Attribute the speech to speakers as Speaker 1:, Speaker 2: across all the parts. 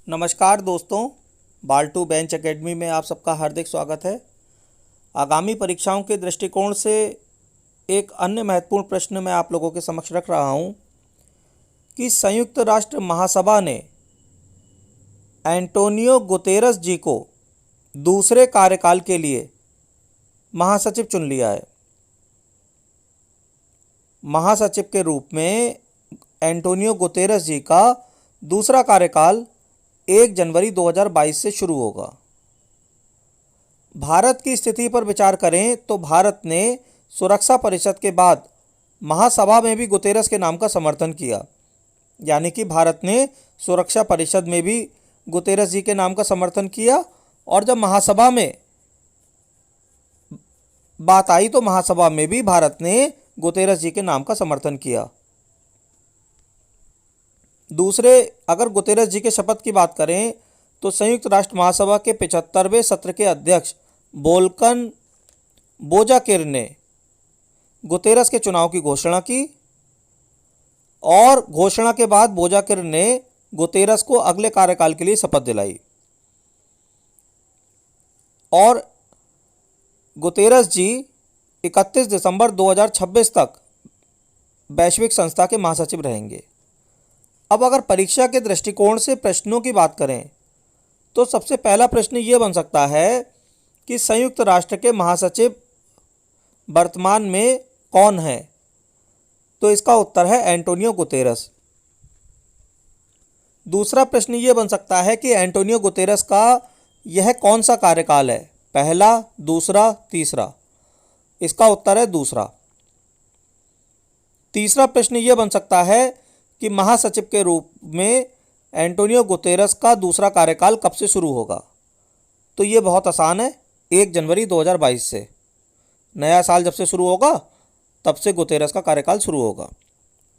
Speaker 1: नमस्कार दोस्तों, Baltu bench academy में आप सबका हार्दिक स्वागत है। आगामी परीक्षाओं के दृष्टिकोण से एक अन्य महत्वपूर्ण प्रश्न मैं आप लोगों के समक्ष रख रहा हूं कि संयुक्त राष्ट्र महासभा ने एंटोनियो गुतेरस जी को दूसरे कार्यकाल के लिए महासचिव चुन लिया है। महासचिव के रूप में एंटोनियो गुतेरस जी का दूसरा कार्यकाल 1 जनवरी 2022 से शुरू होगा। भारत की स्थिति पर विचार करें तो भारत ने सुरक्षा परिषद के बाद महासभा में भी गुतेरस के नाम का समर्थन किया, यानी कि भारत ने सुरक्षा परिषद में भी गुतेरस जी के नाम का समर्थन किया और जब महासभा में बात आई तो महासभा में भी भारत ने गुतेरस जी के नाम का समर्थन किया। दूसरे, अगर गुतेरस जी के शपथ की बात करें तो संयुक्त राष्ट्र महासभा के 75वें सत्र के अध्यक्ष वोल्कन बोजाकिर ने गुतेरस के चुनाव की घोषणा की और घोषणा के बाद बोजाकिर ने गुतेरस को अगले कार्यकाल के लिए शपथ दिलाई और गुतेरस जी 31 दिसंबर 2026 तक वैश्विक संस्था के महासचिव रहेंगे। अब अगर परीक्षा के दृष्टिकोण से प्रश्नों की बात करें तो सबसे पहला प्रश्न ये बन सकता है कि संयुक्त राष्ट्र के महासचिव वर्तमान में कौन है, तो इसका उत्तर है एंटोनियो गुतेरस। दूसरा प्रश्न ये बन सकता है कि एंटोनियो गुतेरस का यह कौन सा कार्यकाल है, पहला, दूसरा, तीसरा। इसका उत्तर है दूसरा। तीसरा प्रश्न ये बन सकता है कि महासचिव के रूप में एंटोनियो गुतेरस का दूसरा कार्यकाल कब से शुरू होगा, तो ये बहुत आसान है, 1 जनवरी 2022 से। नया साल जब से शुरू होगा तब से गुतेरस का कार्यकाल शुरू होगा।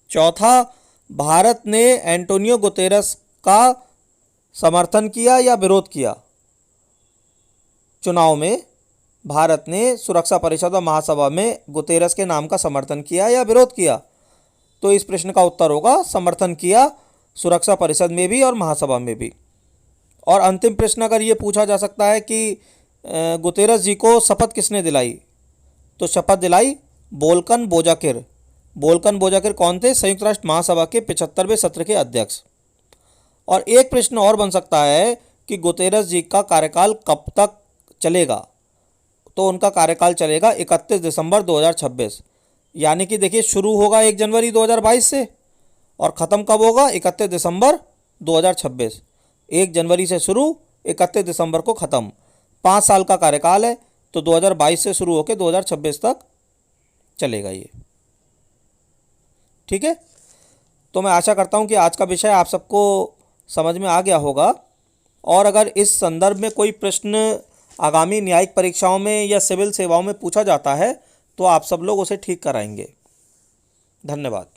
Speaker 1: चौथा, भारत ने एंटोनियो गुतेरस का समर्थन किया या विरोध किया। चुनाव में भारत ने सुरक्षा परिषद और महासभा में गुतेरस के नाम का समर्थन किया या विरोध किया, तो इस प्रश्न का उत्तर होगा समर्थन किया, सुरक्षा परिषद में भी और महासभा में भी। और अंतिम प्रश्न अगर ये पूछा जा सकता है कि गुतेरस जी को शपथ किसने दिलाई, तो शपथ दिलाई वोल्कन बोजाकिर। वोल्कन बोजाकिर कौन थे? संयुक्त राष्ट्र महासभा के 75वें सत्र के अध्यक्ष। और एक प्रश्न और बन सकता है कि गुतेरस जी का कार्यकाल कब तक चलेगा, तो उनका कार्यकाल चलेगा 31 दिसंबर 2026, यानी कि देखिए शुरू होगा 1 जनवरी 2022 से और ख़त्म कब होगा? 31 दिसंबर 2026। 1 जनवरी से शुरू, 31 दिसंबर को ख़त्म। 5 साल का कार्यकाल है, तो 2022 से शुरू होकर 2026 तक चलेगा ये। ठीक है, तो मैं आशा करता हूँ कि आज का विषय आप सबको समझ में आ गया होगा। और अगर इस संदर्भ में कोई प्रश्न आगामी न्यायिक परीक्षाओं में या सिविल सेवाओं में पूछा जाता है तो आप सब लोग उसे ठीक कराएंगे। धन्यवाद।